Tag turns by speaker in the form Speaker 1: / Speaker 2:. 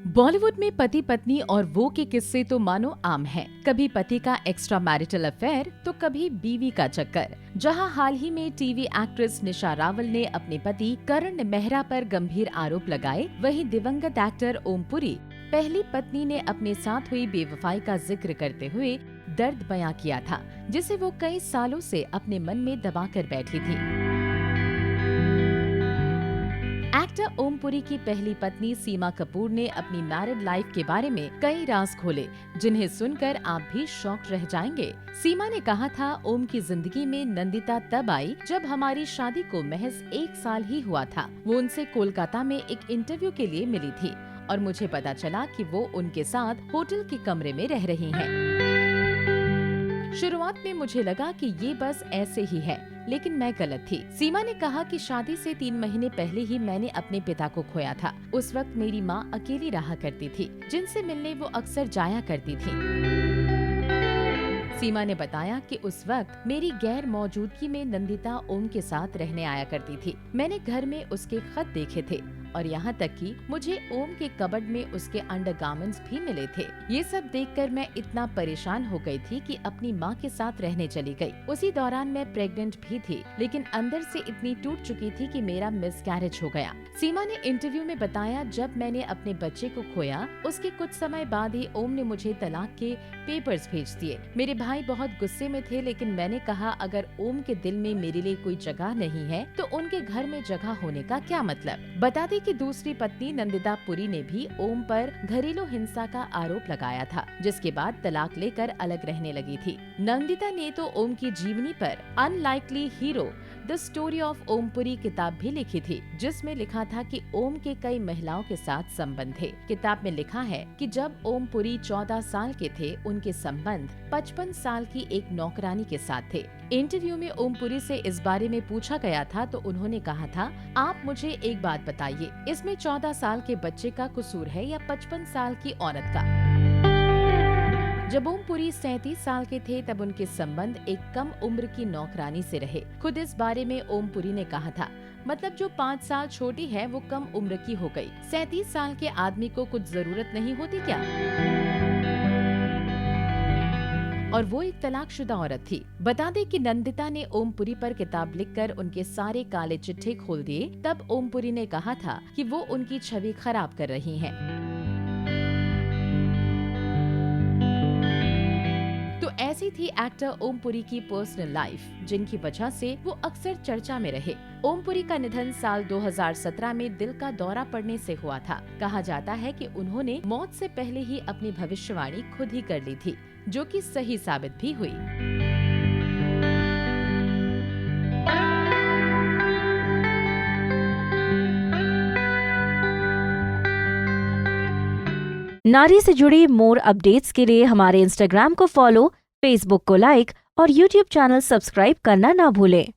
Speaker 1: बॉलीवुड में पति पत्नी और वो के किस्से तो मानो आम हैं। कभी पति का एक्स्ट्रा मैरिटल अफेयर तो कभी बीवी का चक्कर। जहां हाल ही में टीवी एक्ट्रेस निशा रावल ने अपने पति करण मेहरा पर गंभीर आरोप लगाए, वहीं दिवंगत एक्टर ओम पुरी पहली पत्नी ने अपने साथ हुई बेवफाई का जिक्र करते हुए दर्द बयां किया था, जिसे वो कई सालों से अपने मन में दबा कर बैठी थी। एक्टर ओम पुरी की पहली पत्नी सीमा कपूर ने अपनी मैरिड लाइफ के बारे में कई राज खोले, जिन्हें सुनकर आप भी शॉक्ड रह जाएंगे। सीमा ने कहा था, ओम की जिंदगी में नंदिता तब आई जब हमारी शादी को महज 1 साल ही हुआ था। वो उनसे कोलकाता में एक इंटरव्यू के लिए मिली थी और मुझे पता चला कि वो उनके साथ होटल के कमरे में रह रही हैं। शुरुआत में मुझे लगा कि ये बस ऐसे ही है, लेकिन मैं गलत थी। सीमा ने कहा कि शादी से 3 महीने पहले ही मैंने अपने पिता को खोया था। उस वक्त मेरी माँ अकेली रहा करती थी, जिनसे मिलने वो अक्सर जाया करती थी। सीमा ने बताया कि उस वक्त मेरी गैर मौजूदगी में नंदिता ओम के साथ रहने आया करती थी। मैंने घर में उसके खत देखे थे और यहाँ तक कि मुझे ओम के कबर्ड में उसके अंडरगारमेंट्स भी मिले थे। ये सब देखकर मैं इतना परेशान हो गई थी कि अपनी माँ के साथ रहने चली गई। उसी दौरान मैं प्रेग्नेंट भी थी, लेकिन अंदर से इतनी टूट चुकी थी कि मेरा मिसकैरेज हो गया। सीमा ने इंटरव्यू में बताया, जब मैंने अपने बच्चे को खोया उसके कुछ समय बाद ही ओम ने मुझे तलाक के पेपर्स भेज दिए। मेरे भाई बहुत गुस्से में थे, लेकिन मैंने कहा, अगर ओम के दिल में मेरे लिए कोई जगह नहीं है तो उनके घर में जगह होने का क्या मतलब। बता दें कि दूसरी पत्नी नंदिता पुरी ने भी ओम पर घरेलू हिंसा का आरोप लगाया था, जिसके बाद तलाक लेकर अलग रहने लगी थी। नंदिता ने तो ओम की जीवनी पर unlikely hero the story of Om Puri किताब भी लिखी थी, जिसमें लिखा था कि ओम के कई महिलाओं के साथ संबंध थे। किताब में लिखा है कि जब ओम पुरी 14 साल के थे, उनके संबंध 55 साल की एक नौकरानी के साथ थे। इंटरव्यू में ओम पुरी से इस बारे में पूछा गया था तो उन्होंने कहा था, आप मुझे एक बात बताइए, इसमें 14 साल के बच्चे का कसूर है या 55 साल की औरत का। जब ओम पुरी 37 साल के थे तब उनके संबंध एक कम उम्र की नौकरानी से रहे। खुद इस बारे में ओम पुरी ने कहा था, मतलब जो 5 साल छोटी है वो कम उम्र की हो गई। 37 साल के आदमी को कुछ जरूरत नहीं होती क्या? और वो एक तलाकशुदा औरत थी। बता दें कि नंदिता ने ओम पुरी पर किताब लिखकर उनके सारे काले चिट्ठे खोल दिए। तब ओम पुरी ने कहा था कि वो उनकी छवि खराब कर रही हैं। तो ऐसी थी एक्टर ओम पुरी की पर्सनल लाइफ, जिनकी वजह से वो अक्सर चर्चा में रहे। ओम पुरी का निधन साल 2017 में दिल का दौरा पड़ने से हुआ था। कहा जाता है कि उन्होंने मौत से पहले ही अपनी भविष्यवाणी खुद ही कर ली थी, जो कि सही साबित भी हुई।
Speaker 2: नारी से जुड़ी मोर अपडेट्स के लिए हमारे इंस्टाग्राम को फॉलो, फेसबुक को लाइक और यूट्यूब चैनल सब्सक्राइब करना ना भूलें।